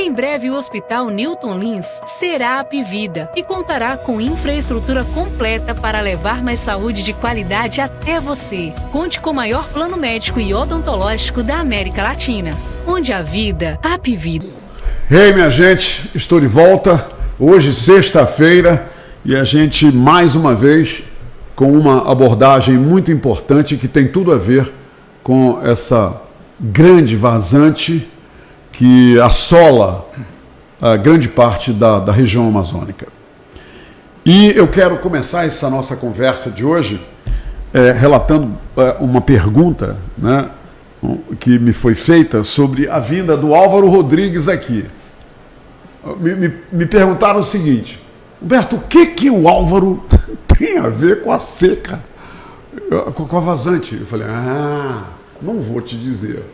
Em breve, o Hospital Newton Lins será Apvida e contará com infraestrutura completa para levar mais saúde de qualidade até você. Conte com o maior plano médico e odontológico da América Latina. Onde a vida, Apvida. Ei, minha gente, estou de volta. Hoje, sexta-feira, e a gente, mais uma vez, com uma abordagem muito importante que tem tudo a ver com essa grande vazante que assola a grande parte da região amazônica. E eu quero começar essa nossa conversa de hoje relatando uma pergunta, né, que me foi feita sobre a vinda do Álvaro Rodrigues aqui. Me perguntaram o seguinte: Humberto, o que o Álvaro tem a ver com a seca, com a vazante? Eu falei, não vou te dizer.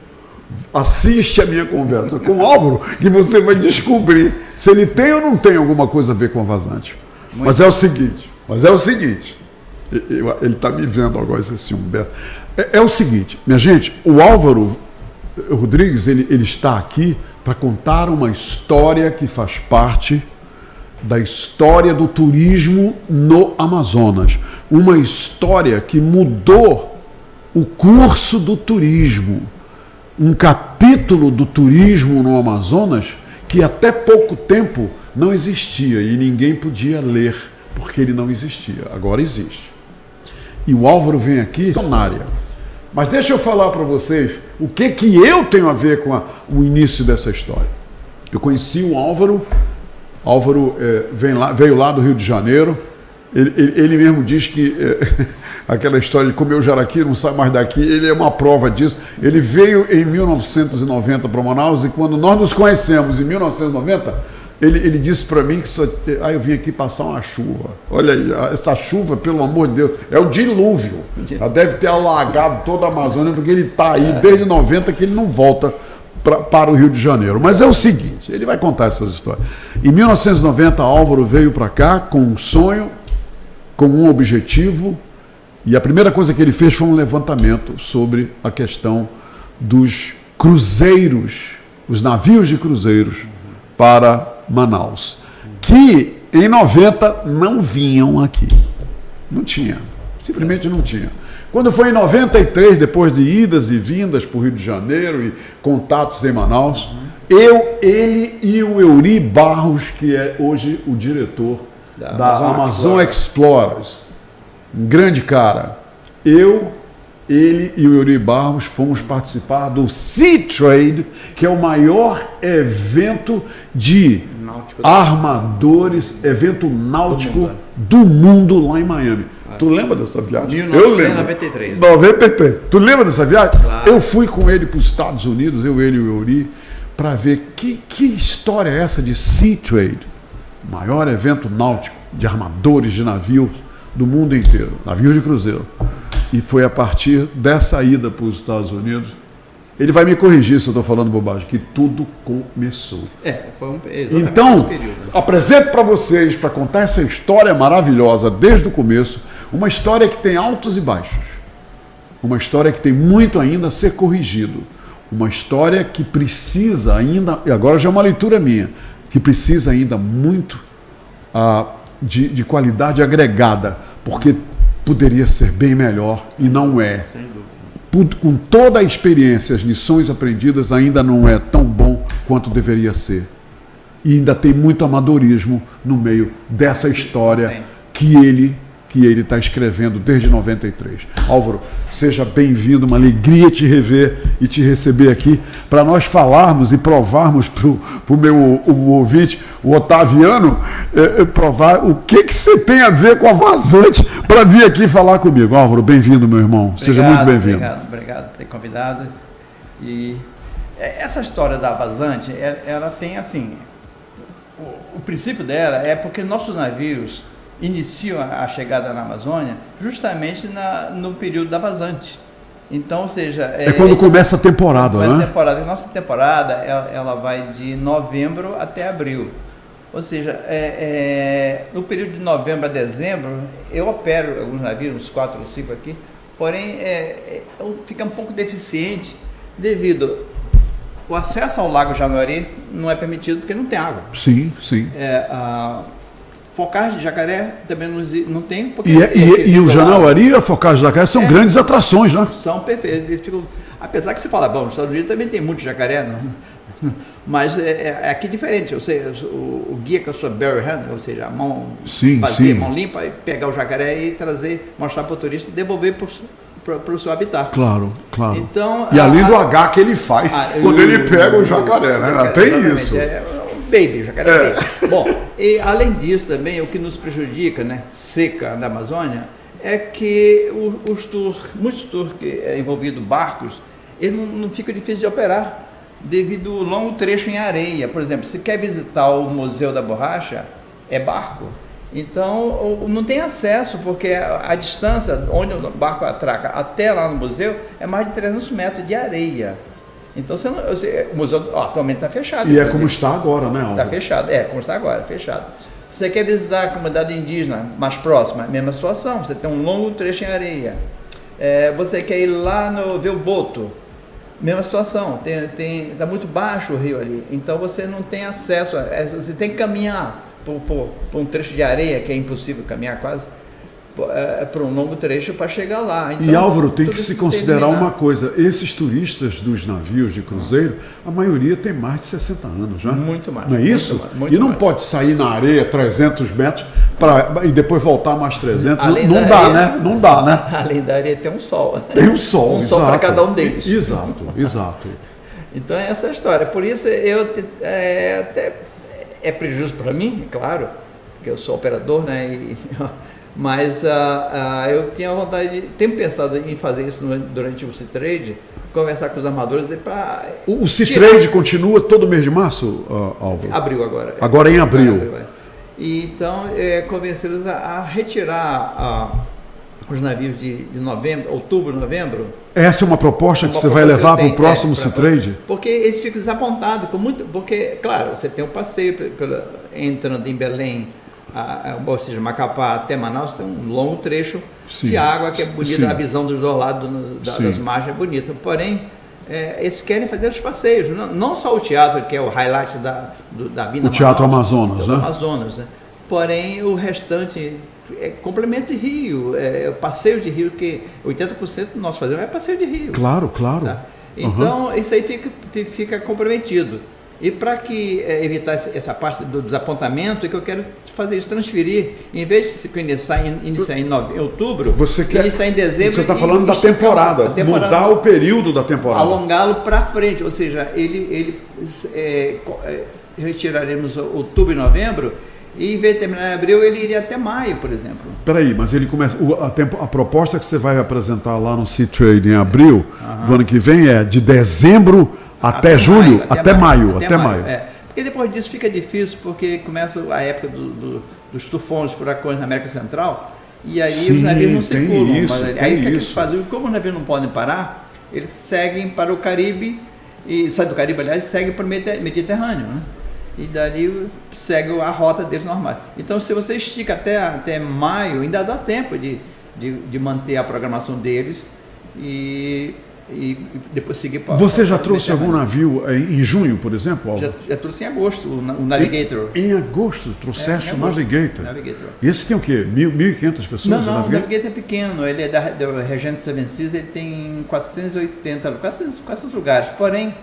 Assiste a minha conversa com o Álvaro que você vai descobrir se ele tem ou não tem alguma coisa a ver com a vazante. Mas é o seguinte, ele está me vendo agora, esse Humberto. É o seguinte, minha gente, o Álvaro Rodrigues, ele está aqui para contar uma história que faz parte da história do turismo no Amazonas. Uma história que mudou o curso do turismo. Um capítulo do turismo no Amazonas que até pouco tempo não existia e ninguém podia ler porque ele não existia. Agora existe. E o Álvaro vem aqui na área. Mas deixa eu falar para vocês o que eu tenho a ver com o início dessa história. Eu conheci o Álvaro. Álvaro veio lá do Rio de Janeiro. Ele mesmo diz que aquela história de comer o jaraqui, não sai mais daqui, ele é uma prova disso. Ele veio em 1990 para Manaus e quando nós nos conhecemos em 1990, ele disse para mim que eu vim aqui passar uma chuva. Olha aí, essa chuva, pelo amor de Deus, é o dilúvio. Já deve ter alagado toda a Amazônia, porque ele está aí desde 90 que ele não volta para o Rio de Janeiro. Mas é o seguinte, ele vai contar essas histórias. Em 1990, Álvaro veio para cá com um sonho, com um objetivo, e a primeira coisa que ele fez foi um levantamento sobre a questão dos cruzeiros, os navios de cruzeiros para Manaus, que em 90 não vinham aqui. Não tinha, simplesmente não tinha. Quando foi em 93, depois de idas e vindas para o Rio de Janeiro e contatos em Manaus, ele e o Eury Barros, que é hoje o diretor da Amazon Explorers, um grande cara. Ele e o Eury Barros fomos participar do Sea Trade, que é o maior evento de armadores, evento náutico do mundo lá em Miami. Tu lembra dessa viagem? 1993. 93. Tu lembra dessa viagem? Claro. Eu fui com ele para os Estados Unidos, ele e o Eury, para ver que história é essa de Sea Trade, maior evento náutico de armadores de navios do mundo inteiro, navios de cruzeiro. E foi a partir dessa ida para os Estados Unidos, ele vai me corrigir se eu estou falando bobagem, que tudo começou. Foi então, esse período. Apresento para vocês, para contar essa história maravilhosa desde o começo, uma história que tem altos e baixos, uma história que tem muito ainda a ser corrigido, uma história que precisa ainda, e agora já é uma leitura minha, que precisa ainda muito de qualidade agregada, porque poderia ser bem melhor e não é. Sem dúvida. Com toda a experiência, as lições aprendidas, ainda não é tão bom quanto deveria ser. E ainda tem muito amadorismo no meio dessa história que ele está escrevendo desde 93. Álvaro, seja bem-vindo, uma alegria te rever e te receber aqui para nós falarmos e provarmos para o meu ouvinte, o Otaviano, provar o que você tem a ver com a vazante para vir aqui falar comigo. Álvaro, bem-vindo, meu irmão. Seja muito bem-vindo. Obrigado por ter convidado. E essa história da vazante, ela tem assim, o princípio dela é porque nossos navios iniciam a chegada na Amazônia justamente no período da vazante. Então, ou seja... quando começa a temporada, né? Nossa temporada, ela vai de novembro até abril. Ou seja, no período de novembro a dezembro, eu opero alguns navios, uns 4 ou 5 aqui, porém fica um pouco deficiente devido o acesso ao Lago Januari não é permitido porque não tem água. Sim, sim. Focagem de jacaré também não tem. Porque E o Januari e a focagem de jacaré são grandes atrações, né? São perfeitos. Eles ficam, apesar que você fala, bom, nos Estados Unidos também tem muito jacaré, não? Mas é aqui diferente. O guia com a sua bare hand, ou seja, a mão vazia, a mão limpa, e pegar o jacaré e trazer, mostrar para o turista e devolver para o seu habitat. Claro, claro. Então, e além do H que ele faz quando ele pega o jacaré, né? Tem isso. Baby, jacaré baby. Bom, e além disso também, o que nos prejudica, né, seca na Amazônia, é que muitos tours que é envolvido barcos, ele não fica difícil de operar, devido ao longo trecho em areia. Por exemplo, se quer visitar o Museu da Borracha, é barco. Então, não tem acesso, porque a distância onde o barco atraca até lá no museu é mais de 300 metros de areia. Então, o museu atualmente está fechado. E é como está agora, né, Álvaro? Está fechado, como está agora, fechado. Você quer visitar a comunidade indígena mais próxima, mesma situação, você tem um longo trecho em areia. Você quer ir lá ver o Boto, mesma situação, está muito baixo o rio ali, então você não tem acesso, você tem que caminhar por um trecho de areia, que é impossível caminhar quase, por um longo trecho para chegar lá. Então, e Álvaro, tem que se considerar uma coisa, esses turistas dos navios de cruzeiro, a maioria tem mais de 60 anos, né? Muito mais. Não é isso? Muito e não mais. pode sair na areia 300 metros e depois voltar mais 300, não da dá, areia, né? Não dá, né? Além da areia tem um sol. Tem um sol, um sol para cada um deles. Exato. Então é essa a história. Por isso até é prejuízo para mim, claro, porque eu sou operador, né? Mas eu tinha vontade, tenho pensado em fazer isso durante o Sea Trade, conversar com os armadores para... O Sea Trade continua todo mês de março, Álvaro? Abril agora. Agora em abril. E então, convencê-los a retirar os navios de novembro, outubro, novembro. Essa é uma proposta que você vai levar para o próximo Sea Trade? Porque eles ficam desapontados, porque, claro, você tem um passeio entrando em Belém, ou seja, Macapá até Manaus, tem um longo trecho de água que é bonita, a visão dos dois lados das margens é bonita. Porém, eles querem fazer os passeios, não só o teatro, que é o highlight da vida. O Teatro Amazonas, né? Amazonas, né? Porém, o restante é complemento de rio, passeio de rio, que 80% do nosso fazemos é passeio de rio. Claro. Tá? Então, isso aí fica comprometido. E para evitar essa parte do desapontamento, é que eu quero fazer isso, transferir, em vez de iniciar em outubro, iniciar em dezembro. Você está falando da temporada, mudar o período da temporada. Alongá-lo para frente, ou seja, retiraremos outubro e novembro, e em vez de terminar em abril, ele iria até maio, por exemplo. Peraí, mas ele começa. A proposta que você vai apresentar lá no Sea Trade em abril do ano que vem é de dezembro até julho, até maio. Porque depois disso fica difícil, porque começa a época dos tufões, furacões na América Central, e aí os navios não circulam. Aí o que eles fazem? Como os navios não podem parar, eles seguem para o Caribe, e sai do Caribe, aliás, e seguem para o Mediterrâneo, né? E dali segue a rota deles normal. Então, se você estica até maio, ainda dá tempo de manter a programação deles e depois seguir para... Você já trouxe algum navio em junho, por exemplo, Álvaro? Já trouxe em agosto, o Navigator. Em agosto trouxeste o Navigator. E esse tem o quê? 1.500 pessoas? Não, o Navigator é pequeno, ele é da Regent Seven Seas, ele tem 400 lugares, porém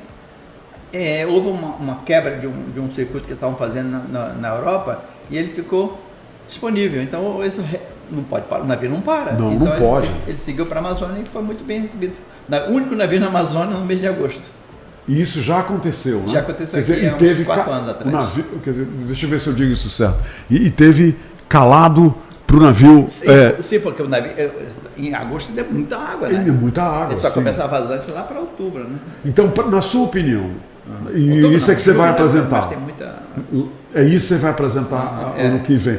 houve uma quebra de um circuito que estavam fazendo na Europa e ele ficou disponível, então não pode parar, o navio não para. Não, então, não pode. Ele seguiu para a Amazônia e foi muito bem recebido. O único navio na Amazônia no mês de agosto. E isso já aconteceu, né? Já aconteceu aqui há uns 4 anos atrás. Navio, deixa eu ver se eu digo isso certo. E teve calado para o navio... Sim, porque o navio, em agosto deu muita água, né? Muita água, ele só começa a vazante lá para outubro, né? Então, na sua opinião, isso é que você vai apresentar. Mas tem muita... É isso que você vai apresentar ano que vem.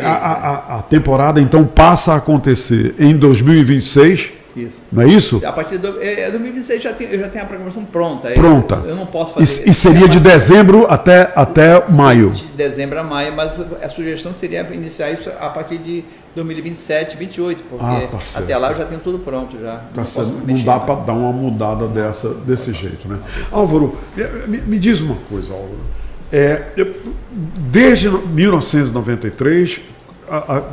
A temporada, então, passa a acontecer em 2026, Isso. Não é isso? A partir de 2026 eu já tenho a programação pronta. Pronta. Eu não posso fazer. E seria de dezembro até maio? De dezembro a maio, mas a sugestão seria iniciar isso a partir de 2027, 2028, porque tá certo. até lá eu já tenho tudo pronto. Já. Tá certo. Não dá para dar uma mudada desse jeito, né? Álvaro, me diz uma coisa, Álvaro. Desde 1993,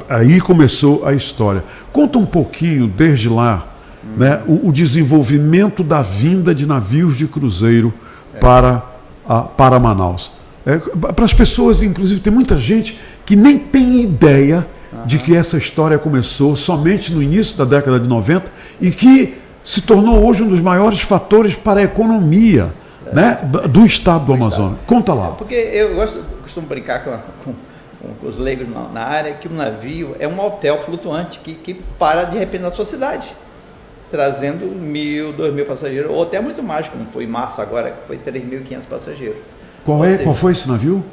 aí começou a história. Conta um pouquinho, desde lá, né, o desenvolvimento da vinda de navios de cruzeiro para Manaus. Para as pessoas, inclusive, tem muita gente que nem tem ideia de que essa história começou somente no início da década de 90 e que se tornou hoje um dos maiores fatores para a economia, né, do estado do Amazonas. Conta lá. Porque eu costumo brincar com os leigos na área, que um navio é um hotel flutuante que para de repente na sua cidade, trazendo 1.000, 2.000 passageiros, ou até muito mais, como foi em março agora, que foi 3.500 passageiros. Qual foi esse navio?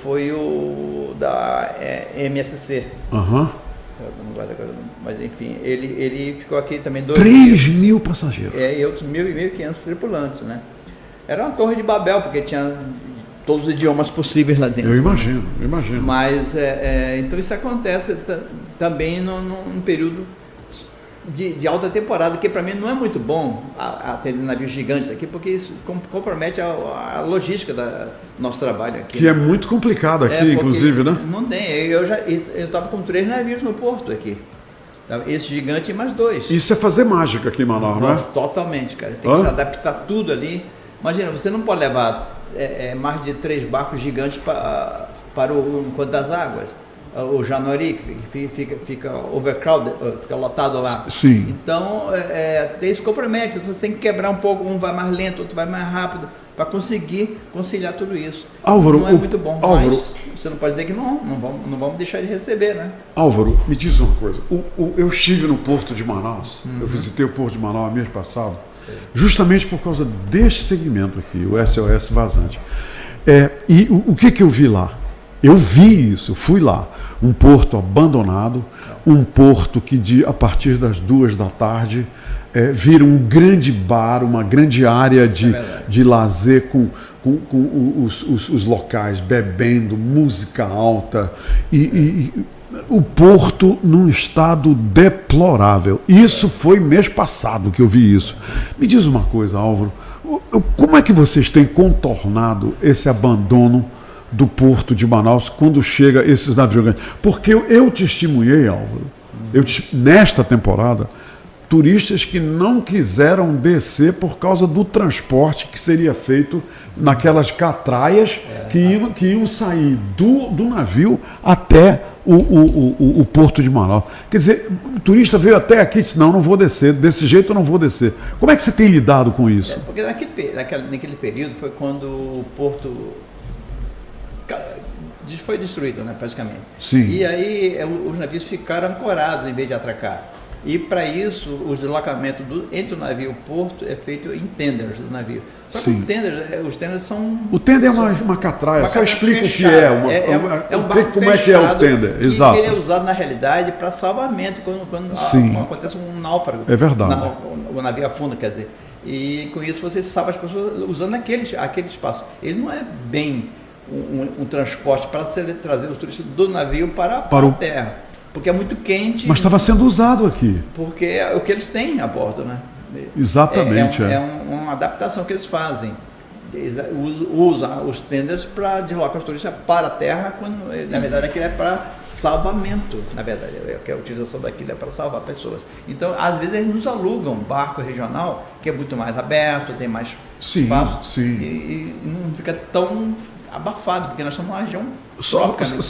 Foi o da MSC. Mas enfim, ele ficou aqui também 3.000 passageiros. E outros 1.500 tripulantes, né? Era uma torre de Babel, porque tinha todos os idiomas possíveis lá dentro. Eu imagino. Mas, então isso acontece também num período de alta temporada, que para mim não é muito bom ter navios gigantes aqui, porque isso compromete a logística do nosso trabalho aqui. Que é muito complicado aqui, inclusive, né? Não tem. Eu estava com 3 navios no porto aqui. Esse gigante e mais 2. Isso é fazer mágica aqui em Manaus, não é? Totalmente, cara. Tem que se adaptar tudo ali. Imagina, você não pode levar mais de 3 barcos gigantes para o Encontro das Águas. O Janori, que fica overcrowded, fica lotado lá. Sim. Então, tem esse compromete. Então, você tem que quebrar um pouco, um vai mais lento, outro vai mais rápido, para conseguir conciliar tudo isso. Álvaro, não é muito bom, Álvaro, mas você não pode dizer que não vamos deixar de receber, né? Álvaro, me diz uma coisa. Eu estive no Porto de Manaus, eu visitei o Porto de Manaus mês passado, justamente por causa deste segmento aqui, o SOS Vazante. E o que eu vi lá? Eu vi isso, eu fui lá. Um porto abandonado, um porto que a partir das 2 da tarde vira um grande bar, uma grande área de lazer com os locais bebendo, música alta e o porto num estado deplorável. Isso foi mês passado que eu vi isso. Me diz uma coisa, Álvaro, como é que vocês têm contornado esse abandono do Porto de Manaus quando chega esses navios grandes? Porque eu testemunhei, Álvaro, nesta temporada, turistas que não quiseram descer por causa do transporte que seria feito naquelas catraias que iam sair do navio até o Porto de Manaus. Quer dizer, o turista veio até aqui e disse, não vou descer, desse jeito eu não vou descer. Como é que você tem lidado com isso? Porque naquele período foi quando o Porto foi destruído, né, praticamente. Sim. E aí os navios ficaram ancorados em vez de atracar. E para isso, o deslocamento entre o navio e o porto é feito em tenders do navio. Só que os tenders são... O tender é uma catraia, só explica o que é. Um barco como é que é o tender? Exato. Ele é usado, na realidade, para salvamento, quando acontece um náufrago. É verdade. O navio afunda, quer dizer. E com isso você salva as pessoas usando aquele espaço. Ele não é bem um transporte para trazer os turistas do navio para a terra, porque é muito quente. Mas estava sendo usado aqui. Porque é o que eles têm a bordo, né? Exatamente. Uma adaptação que eles fazem. Eles usam os tenders para deslocar os turistas para a terra, quando na verdade aquilo é para salvamento, na verdade, a utilização daquilo é para salvar pessoas. Então, às vezes eles nos alugam um barco regional que é muito mais aberto, tem mais espaço e não fica tão abafado, porque nós estamos numa região só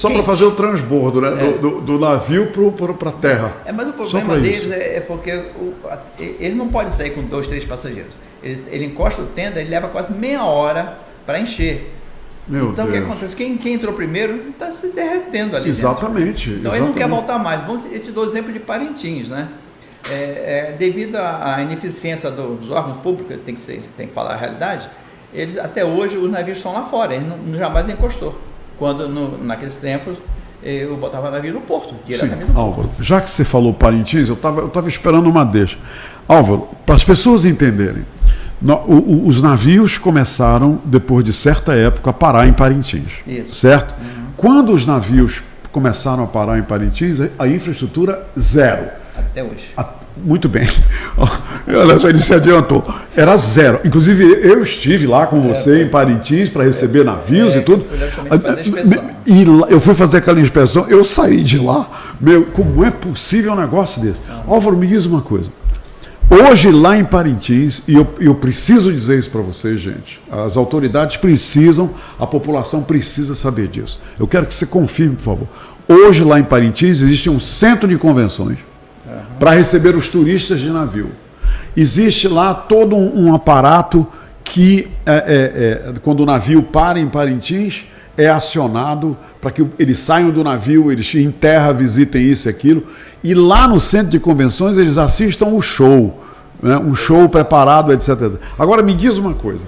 para fazer o transbordo, né? Do navio para a terra. Mas o problema deles é porque eles não podem sair com 2, 3 passageiros. Ele encosta o tenda, ele leva quase meia hora para encher. Então o que acontece? Quem entrou primeiro está se derretendo ali. Exatamente. Dentro. Então ele não quer voltar mais. Eu te dou o exemplo de Parintins, né? Devido à ineficiência dos órgãos públicos, tem que falar a realidade. Eles, até hoje, os navios estão lá fora, ele jamais encostou. Quando naqueles tempos eu botava navio no porto, Sim, diretamente no porto. Álvaro, já que você falou Parintins, eu estava esperando uma deixa. Álvaro, para as pessoas entenderem, os navios começaram, depois de certa época, a parar em Parintins. Isso. Certo? Quando os navios começaram a parar em Parintins, a infraestrutura zero. Até hoje. Muito bem. Olha só, ele se adiantou. Era zero. Inclusive, eu estive lá com você em Parintins para receber navios e tudo. Fui lá justamente fazer a inspeção. E lá, eu fui fazer aquela inspeção, eu saí de lá. Meu, como é possível um negócio desse? Álvaro, me diz uma coisa. Hoje, lá em Parintins, e eu preciso dizer isso para vocês, gente, as autoridades precisam, a população precisa saber disso. Eu quero que você confirme, por favor. Hoje, lá em Parintins, existe um centro de convenções para receber os turistas de navio. Existe lá todo um aparato que, quando o navio para em Parintins, é acionado para que eles saiam do navio, eles em terra visitem isso e aquilo, e lá no centro de convenções eles assistam o show, né? Um show preparado, etc. Agora me diz uma coisa,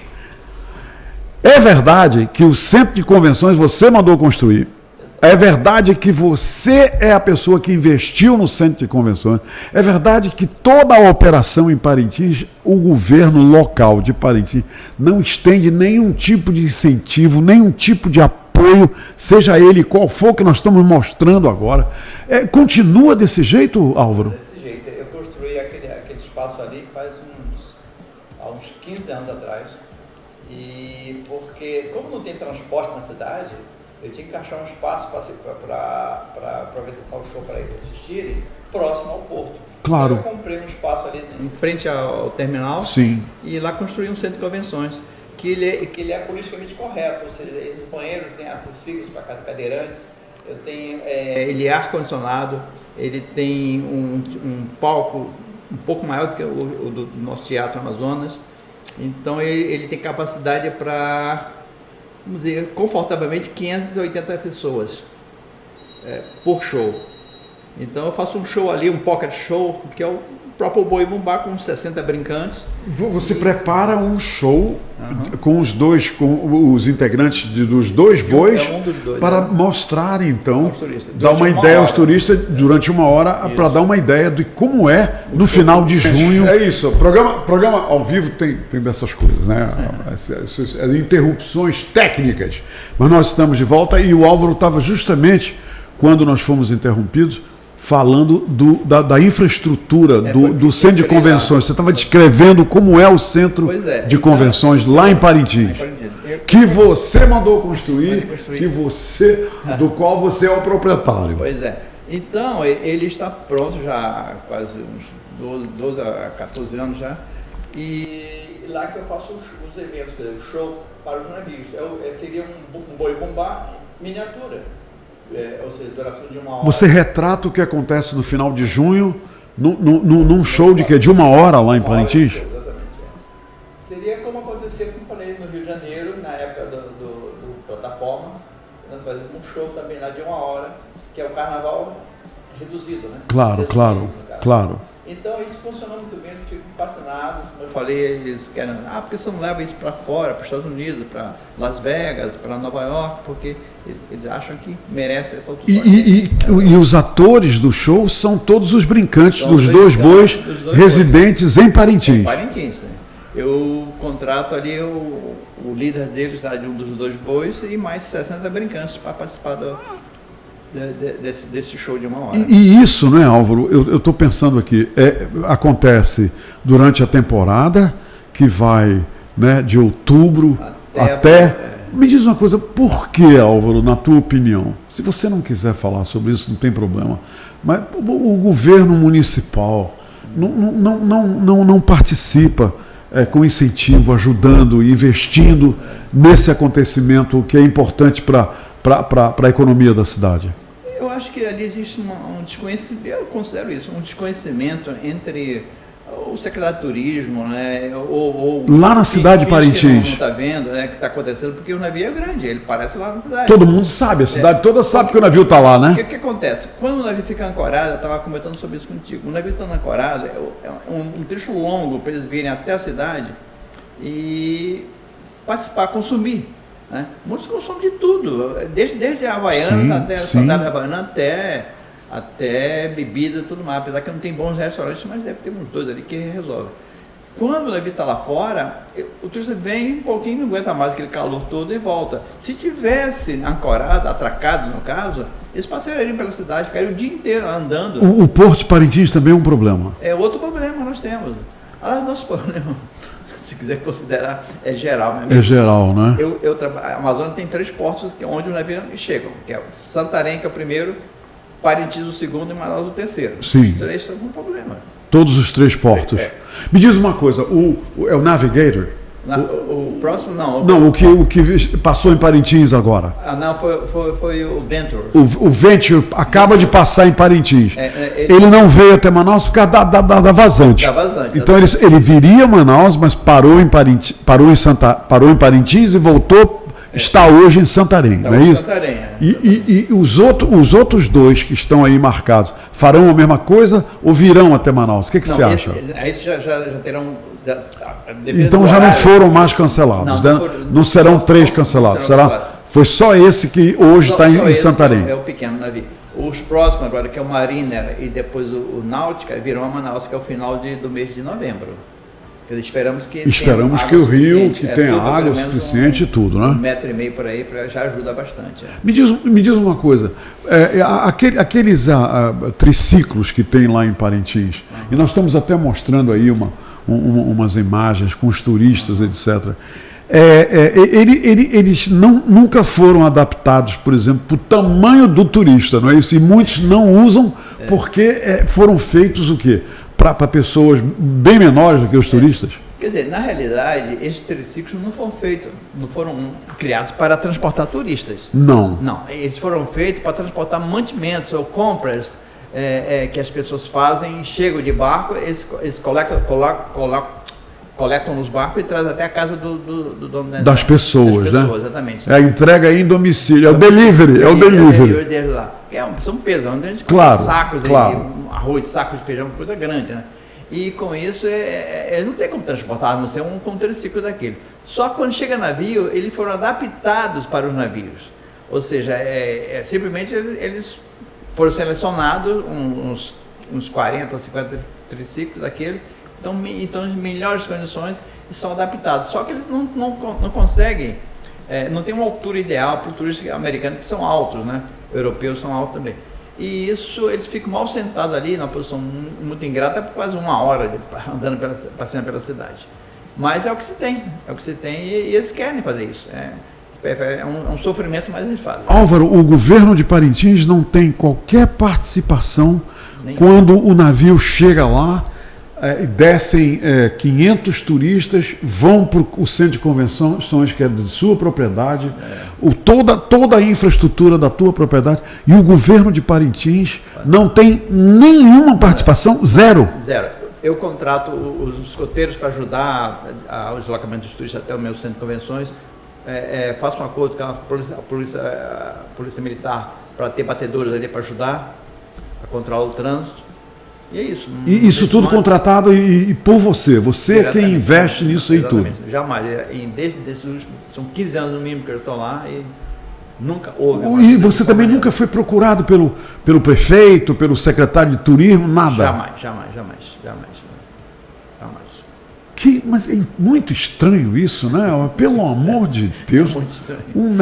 é verdade que o centro de convenções você mandou construir? É verdade que você é a pessoa que investiu no centro de convenções? É verdade que toda a operação em Parintins, o governo local de Parintins não estende nenhum tipo de incentivo, nenhum tipo de apoio, seja ele qual for que nós estamos mostrando agora? Continua desse jeito, Álvaro? Desse jeito. Eu construí aquele espaço ali faz há uns 15 anos atrás. E porque, como não tem transporte na cidade, eu tinha que achar um espaço para aproveitar o show para eles assistirem, próximo ao porto. Claro. Então eu comprei um espaço ali em frente ao terminal. Sim. E lá construí um centro de convenções, que ele é politicamente correto, ou seja, os banheiros têm acessíveis para cadeirantes, ele é ar-condicionado, ele tem um palco um pouco maior do que o do nosso Teatro Amazonas, então ele tem capacidade para, vamos dizer, confortavelmente 580 pessoas por show. Então eu faço um show ali, um pocket show, que é o próprio Boi Bumbá com 60 brincantes. Você prepara um show com os integrantes dos dois bois para mostrarem, então, dar uma ideia aos turistas durante uma hora, para dar uma ideia de como é no final de junho. É isso, o programa ao vivo tem dessas coisas, né? Essas interrupções técnicas. Mas nós estamos de volta e o Álvaro estava justamente, quando nós fomos interrompidos, falando da infraestrutura do centro de convenções. Você estava descrevendo como é o centro de convenções lá em Parintins. Que você mandou construir, do qual você é o proprietário. Pois é. Então, ele está pronto já há quase uns 12 a 14 anos já. E lá que eu faço os eventos, quer dizer, o show para os navios. Seria um boi bumbá miniatura. Ou seja, duração de uma hora. Você retrata o que acontece no final de junho, num show de uma hora lá em Parintins? Exatamente. Seria como aconteceu, como falei, no Rio de Janeiro, na época do plataforma. Nós fazemos um show também lá de uma hora, que é o carnaval reduzido, né? Claro. Então isso funciona muito bem, eles ficam fascinados. Como eu falei, eles querem, porque você não leva isso para fora, para os Estados Unidos, para Las Vegas, para Nova York, porque eles acham que merece essa altura. E os atores do show são todos os brincantes dos dois bois residentes em Parintins. Em Parintins, né? Eu contrato ali o líder deles, de um dos dois bois, e mais 60 brincantes para participar desse show de uma hora. E isso, né, Álvaro? Eu estou pensando aqui, acontece durante a temporada, que vai, né, de outubro até. Me diz uma coisa, por que, Álvaro, na tua opinião? Se você não quiser falar sobre isso, não tem problema. Mas o governo municipal não participa com incentivo, ajudando, investindo nesse acontecimento que é importante para a economia da cidade? Eu acho que ali existe um desconhecimento, eu considero isso, um desconhecimento entre o secretário de turismo, né, ou lá na cidade de Parintins. Não está vendo, né, que está acontecendo, porque o navio é grande, ele parece lá na cidade. Todo mundo sabe, a cidade toda sabe que o navio está lá, né? O que acontece? Quando o navio fica ancorado, eu estava comentando sobre isso contigo, o navio estando ancorado é um trecho longo para eles virem até a cidade e participar, consumir Né? Muitos consomem de tudo, desde Havaianas até sandália havaiana, até bebida e tudo mais. Apesar que não tem bons restaurantes, mas deve ter uns 2 ali que resolve. Quando o navio está lá fora, o turista vem um pouquinho, não aguenta mais aquele calor todo e volta. Se tivesse ancorado, atracado no caso, eles passariam pela cidade, ficariam o dia inteiro andando. O Porto de Parintins também é um problema. É outro problema que nós temos. Nosso problema, se quiser considerar, é geral. Mesmo. É geral, né? A Amazônia tem 3 portos onde os navios chegam, que é Santarém, que é o primeiro, Parintins o segundo e Manaus o terceiro. Sim. Os 3 são um problema. Todos os 3 portos. Me diz uma coisa, é o Navigator? O próximo não. Não, o que passou em Parintins agora. Não, foi o Venture. O Venture acaba de passar em Parintins. Ele não veio até Manaus por causa da vazante. Da vazante. Então ele viria a Manaus, mas parou em Parintins e voltou. Está hoje em Santarém, não é isso? Santarém, E os outros 2 que estão aí marcados farão a mesma coisa ou virão até Manaus? O que você acha? Esses já terão. Então já não foram mais cancelados. Não serão 3 cancelados. Foi só esse que hoje está em Santarém. É o pequeno navio. Os próximos agora, que é o Mariner e depois o Náutica, virão a Manaus, que é o final do mês de novembro. Esperamos que o Rio tenha água suficiente e tudo, né? 1,5 metro por aí já ajuda bastante. Me diz uma coisa, aqueles triciclos que tem lá em Parintins, e nós estamos até mostrando aí umas imagens com os turistas, etc. Eles nunca foram adaptados, por exemplo, para o tamanho do turista, não é isso? E muitos não usam porque foram feitos o quê? Para pessoas bem menores do que os turistas? Quer dizer, na realidade, esses triciclos não foram criados para transportar turistas. Não. Não, eles foram feitos para transportar mantimentos ou compras que as pessoas fazem, chegam de barco, eles coletam nos barcos e trazem até a casa do dono das pessoas, né? Exatamente. É a entrega aí em domicílio, é o delivery. É o delivery deles lá. São pesos, onde a gente claro, sacos claro. aí, arroz, sacos de feijão, coisa grande, né? E com isso, não tem como transportar, a não ser um triciclo daquele. Só que quando chega navio, eles foram adaptados para os navios. Ou seja, simplesmente eles foram selecionados, uns 40, 50 triciclos daquele, então em melhores condições e são adaptados. Só que eles não conseguem, não tem uma altura ideal para o turista americano, que são altos, né? Europeus são altos também. E isso, eles ficam mal sentados ali, numa posição muito ingrata, por quase 1 hora andando passeando pela cidade. Mas é o que se tem, e eles querem fazer isso. É um sofrimento, mas eles fazem. Álvaro, o governo de Parintins não tem qualquer participação quando o navio chega lá, descem 500 turistas, vão para o centro de convenções, que é de sua propriedade, toda a infraestrutura da tua propriedade, e o governo de Parintins não tem nenhuma participação, zero. Zero. Eu contrato os escoteiros para ajudar o deslocamento dos turistas até o meu centro de convenções, faço um acordo com a polícia militar para ter batedores ali para ajudar a controlar o trânsito. E é isso. E isso tudo contratado e por você. Você é quem investe nisso aí tudo. Jamais. Desde esses últimos, são 15 anos no mínimo que eu estou lá e nunca houve. E você também nunca foi procurado pelo prefeito, pelo secretário de turismo, nada? Jamais. Mas é muito estranho isso, né? Pelo amor de Deus. Muito estranho. Um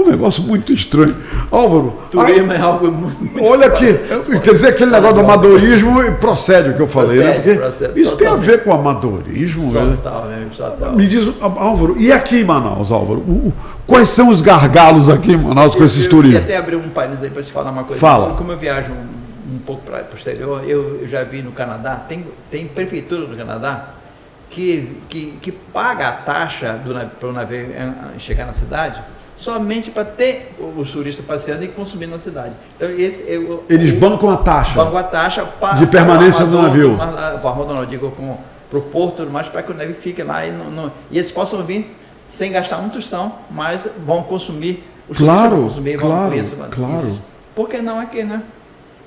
negócio muito estranho. Álvaro, turismo é algo muito olha aqui, quer dizer, aquele negócio do amadorismo procede o que eu falei, né? Porque isso tem a ver com amadorismo. Total. Me diz, Álvaro, e aqui em Manaus, Álvaro? Quais são os gargalos aqui em Manaus com esses turistas? Eu queria até abrir um parênteses aí para te falar uma coisa. Fala. Como eu viajo um pouco para o exterior, eu já vi no Canadá, tem prefeitura do Canadá que paga a taxa para o navio chegar na cidade somente para ter os turistas passeando e consumindo na cidade. Então, eles bancam a taxa. Bancam a taxa de permanência do navio. Para digo, para o porto, mas para que o navio fique lá e eles possam vir sem gastar um tostão, mas vão consumir. Os turistas vão consumir, vão isso. Por que não aqui, né?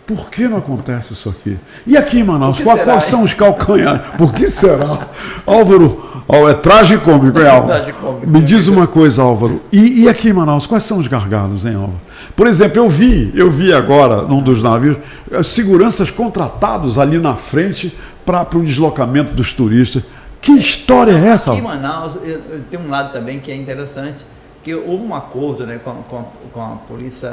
Por que não acontece isso aqui? E aqui em Manaus, quais são os calcanhares? Por que será? Álvaro, Ó, é tragicômico, é, Álvaro? Tragicômico. Me diz uma coisa, Álvaro. E aqui em Manaus, quais são os gargalos, hein, Álvaro? Por exemplo, eu vi agora, num dos navios, seguranças contratados ali na frente para o deslocamento dos turistas. Que história é essa? Aqui em Manaus, tem um lado também que é interessante, que houve um acordo, né, com a polícia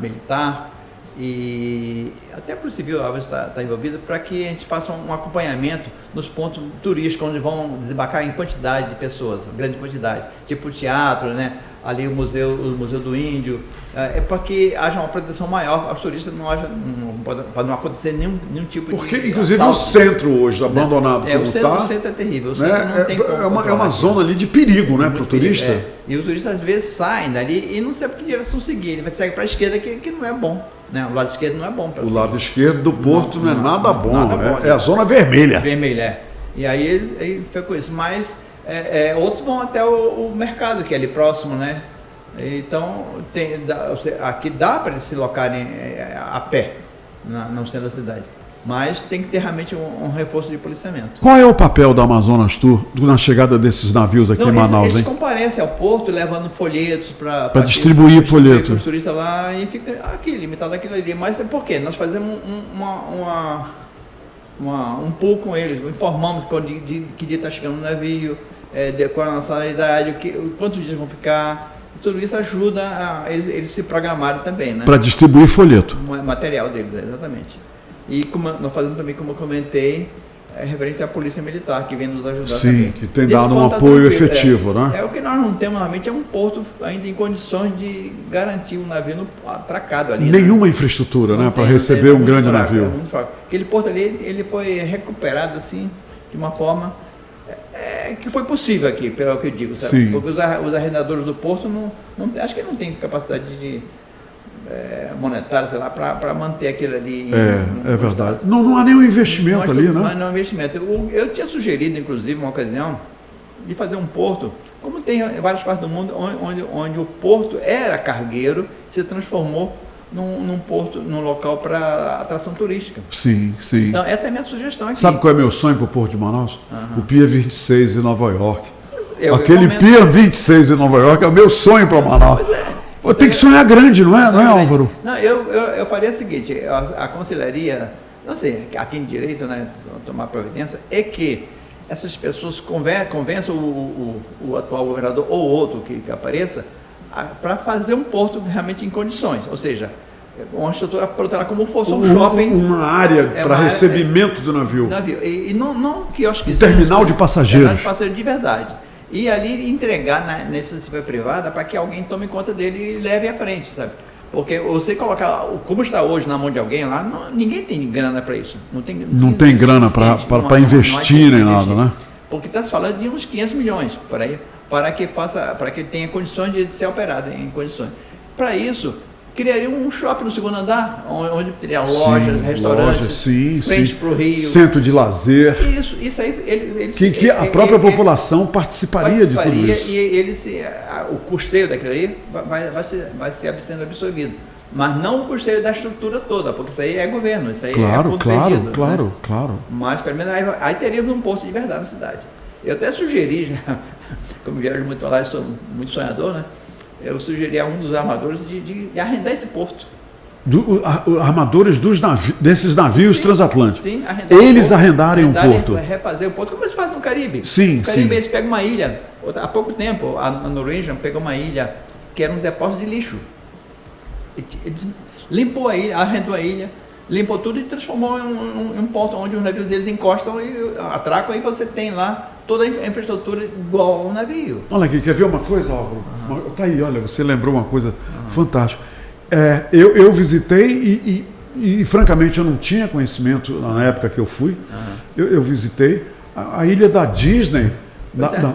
militar e até a Polícia Civil está envolvida para que a gente faça um acompanhamento nos pontos turísticos onde vão desembarcar em quantidade de pessoas, grande quantidade, tipo o teatro, né? Ali o museu do Índio, é para que haja uma proteção maior aos turistas, para não acontecer nenhum tipo Porque, de inclusive, assalto. o centro hoje, abandonado como O centro é terrível, o centro não tem como é uma zona ali de perigo, né, para o turista. E o turista, às vezes, sai dali e não sabe que direção seguir, ele vai sair para a esquerda, que não é bom. Né? O lado esquerdo não é bom para O lado esquerdo do porto não é nada bom, é a zona vermelha. Vermelha, é. E aí ele foi com isso, mas outros vão até o mercado, que é ali próximo, né? Então, aqui dá para eles se locarem a pé no centro da cidade, mas tem que ter realmente um reforço de policiamento. Qual é o papel da Amazonas Tour na chegada desses navios aqui em Manaus, eles hein? comparecem ao porto levando folhetos para distribuir folhetos para os turistas lá e fica aqui, limitado aquilo ali. Mas é porque nós fazemos um pool com eles, informamos que dia está chegando o navio, qual a nacionalidade, quantos dias vão ficar. Tudo isso ajuda eles se programarem também, né? Para distribuir folheto. O material deles, exatamente. E como nós fazemos também, como eu comentei, referente à Polícia Militar, que vem nos ajudar também. Sim, que tem dado um apoio efetivo, né? O que nós não temos, normalmente, é um porto ainda em condições de garantir um navio atracado ali. Nenhuma infraestrutura, né? Para receber um grande navio. É muito fraco. Aquele porto ali, ele foi recuperado, assim, de uma forma que foi possível aqui, pelo que eu digo, sabe? Sim. Porque os arrendadores do porto, acho que não tem capacidade de monetária, sei lá, para manter aquilo ali. É verdade. Não há nenhum investimento ali, né? Não há investimento. Eu tinha sugerido, inclusive, uma ocasião, de fazer um porto, como tem em várias partes do mundo, onde o porto era cargueiro, se transformou num porto, num local para atração turística. Sim, sim. Então, essa é a minha sugestão aqui. Sabe qual é meu sonho para o Porto de Manaus? O Pier 26 em Nova York. Aquele Pier 26 em Nova York é o meu sonho para Manaus. Pois tem que sonhar grande, não é, Álvaro? Não, eu faria o seguinte, a conselharia, não sei, aqui em direito, né, tomar providência, é que essas pessoas convençam o atual governador ou outro que apareça para fazer um porto realmente em condições, ou seja, uma estrutura para como fosse um shopping. Uma área para recebimento do navio. E não que eu acho que terminal de passageiros. Terminal de passageiros de verdade. E ali entregar nessa iniciativa privada para que alguém tome conta dele e leve à frente, sabe? Porque você colocar, como está hoje na mão de alguém lá, ninguém tem grana para isso. Não tem grana para investir nem nada, né? Porque está se falando de uns 500 milhões por aí, para que tenha condições de ser operado em condições. Para isso, criaria um shopping no segundo andar, onde teria lojas, restaurantes, frente para o rio. Centro de lazer. Isso aí, que a própria população participaria de tudo isso. E o custeio daquilo aí vai ser sendo absorvido. Mas não o custeio da estrutura toda, porque isso aí é governo, isso aí é fundo perdido. Claro. Mas pelo menos aí teríamos um porto de verdade na cidade. Eu até sugeri, como viajo muito lá, eu sou muito sonhador, né? Eu sugeri a um dos armadores de arrendar esse porto. Armadores desses navios transatlânticos. Sim, eles arrendarem um porto. Refazer o porto, como eles fazem no Caribe. Sim, no Caribe eles pegam uma ilha. Há pouco tempo, a Norwegian pegou uma ilha que era um depósito de lixo. Eles limpou a ilha, arrendou a ilha, limpou tudo e transformou em um ponto onde os navios deles encostam e atracam, e você tem lá toda a infraestrutura igual ao navio. Olha aqui, quer ver uma coisa, Álvaro? Tá aí, olha, você lembrou uma coisa fantástica. Eu visitei e francamente eu não tinha conhecimento na época que eu fui. Eu visitei a ilha da Disney.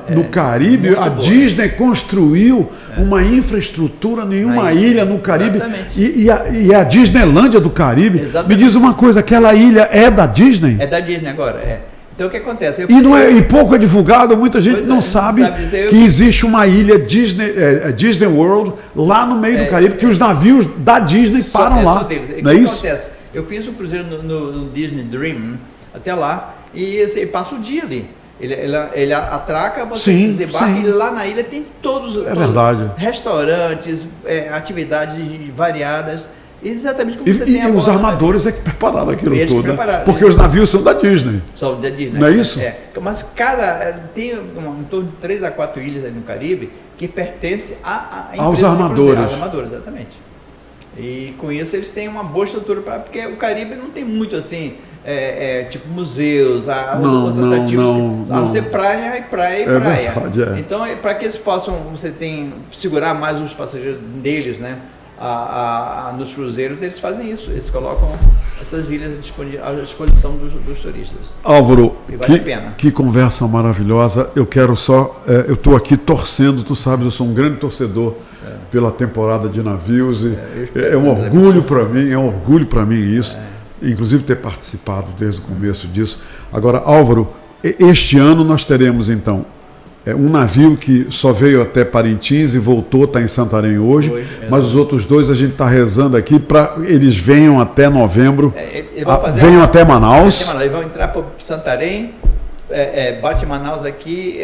No Caribe, a Disney construiu uma infraestrutura, nenhuma ilha no Caribe, e a Disneylândia do Caribe. Exatamente. Me diz uma coisa, aquela ilha é da Disney? É da Disney agora, Então o que acontece? E pouco é divulgado, muita gente não sabe que existe uma ilha Disney World lá no meio do Caribe, que os navios da Disney param lá. Não é isso? Acontece? Eu fiz um cruzeiro no Disney Dream até lá, e passa o dia ali. Ele atraca, você Sim, desembarca sim. e lá na ilha tem todos verdade. restaurantes, atividades variadas, exatamente como E, você tem e agora. os armadores é que prepararam aquilo Eles tudo, né? prepararam. Porque os navios são da Disney. Só da Disney. Não é isso? Mas tem em torno de 3 a 4 ilhas aí no Caribe que pertencem Aos empresas de armadores. cruzeiro, aos armadores, exatamente. E com isso eles têm uma boa estrutura, porque o Caribe não tem muito assim, tipo museus, outros atrativos, a não ser praia e praia. Verdade, Então, para que eles possam, segurar mais os passageiros deles, né? Nos cruzeiros, eles fazem isso, eles colocam essas ilhas à disposição dos turistas. Álvaro, E vale a pena. que conversa maravilhosa. Eu quero só, eu estou aqui torcendo, tu sabes, eu sou um grande torcedor pela temporada de navios e é um orgulho para mim isso, inclusive ter participado desde o começo disso. Agora, Álvaro, este ano nós teremos então um navio que só veio até Parintins e voltou, está em Santarém hoje, mas os outros dois a gente está rezando aqui para eles venham até novembro, venham até Manaus. Eles vão entrar para Santarém, bate Manaus aqui,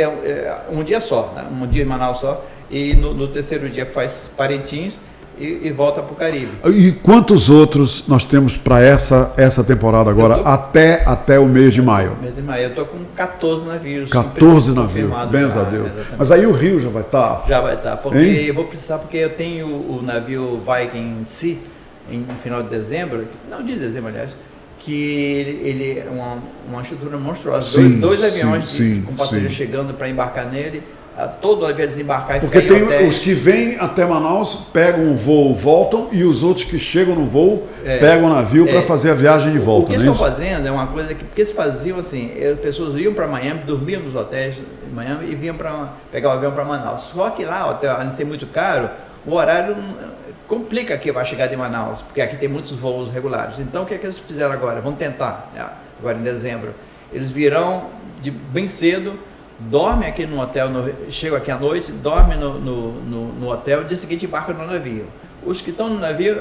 um dia só, né? Um dia em Manaus só, e no terceiro dia faz Parintins e volta para o Caribe. E quantos outros nós temos para essa temporada agora, até o mês de maio? Mês de maio, eu estou com 14 navios. 14 navios, benza a Deus. Exatamente. Mas aí o Rio já vai estar? Já vai estar, porque eu vou precisar, porque eu tenho o navio Viking Sea no final de dezembro, não de dezembro, aliás, que ele é uma estrutura monstruosa. Sim, dois aviões sim, com passageiros chegando para embarcar nele. Todo avião desembarcar e porque ficar em tem os que vêm até Manaus, pegam o voo, voltam, e os outros que chegam no voo pegam o navio para fazer a viagem de volta. O que eles estão fazendo é uma coisa que eles faziam assim, as pessoas iam para Miami, dormiam nos hotéis de Miami e vinham para pegar o avião para Manaus. Só que lá, o hotel, além de ser muito caro, o horário complica aqui para chegar de Manaus, porque aqui tem muitos voos regulares. Então o que eles fizeram agora? Vão tentar, agora em dezembro. Eles virão bem cedo, dorme aqui no hotel, chegam aqui à noite, dorme no hotel, dia seguinte embarcam no navio. Os que estão no navio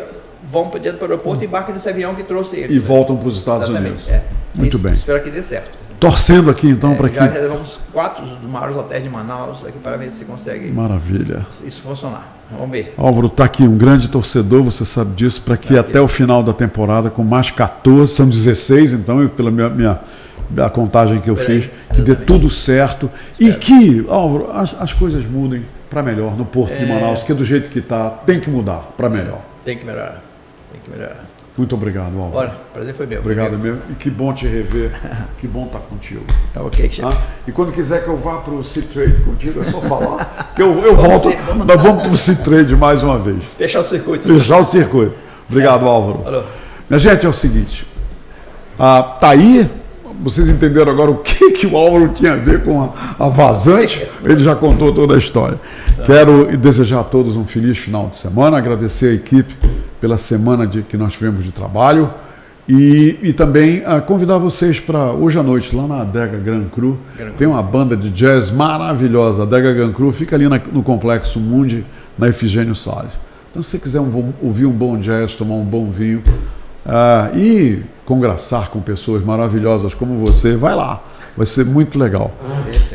vão direto para o aeroporto e embarcam nesse avião que trouxe eles. E voltam para os Estados Unidos. Muito bem. Espero que dê certo. Torcendo aqui então para que... Já reservamos 4 dos maiores hotéis de Manaus aqui para ver se consegue isso funcionar. Vamos ver. Álvaro está aqui, um grande torcedor, você sabe disso, para que até o final da temporada, com mais 14, são 16, então, pela da contagem que eu fiz, que dê tudo certo. Espero. E que, Álvaro, as coisas mudem para melhor no Porto de Manaus, que é do jeito que está, tem que mudar para melhor. Tem que melhorar. Muito obrigado, Álvaro. Olha, prazer foi meu. Obrigado mesmo. E que bom te rever, que bom estar contigo. Tá ok, chefe. E quando quiser que eu vá para o Sea Trade contigo, é só falar que eu volto. Nós vamos para o Sea Trade mais uma vez. Fechar o circuito. Obrigado, Álvaro. Falou. Minha gente, é o seguinte. Tá aí. Vocês entenderam agora o que o Álvaro tinha a ver com a vazante? Ele já contou toda a história. Quero desejar a todos um feliz final de semana, agradecer a equipe pela semana que nós tivemos de trabalho e também convidar vocês para hoje à noite, lá na Adega Grand Cru, tem uma banda de jazz maravilhosa. A Adega Grand Cru fica ali no Complexo Mundi, na Efigênio Salles. Então, se você quiser ouvir um bom jazz, tomar um bom vinho, e conversar com pessoas maravilhosas como você, vai lá, vai ser muito legal.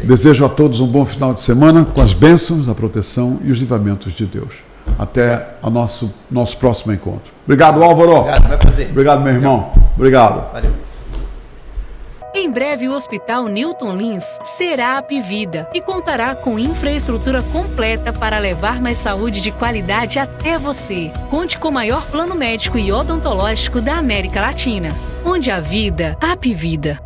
Desejo a todos um bom final de semana com as bênçãos, a proteção e os livramentos de Deus. Até o nosso próximo encontro. Obrigado, Álvaro. Obrigado, vai prazer. Obrigado, meu irmão. Obrigado. Valeu. Em breve, o Hospital Newton Lins será Apivida e contará com infraestrutura completa para levar mais saúde de qualidade até você. Conte com o maior plano médico e odontológico da América Latina, onde a vida, Apivida.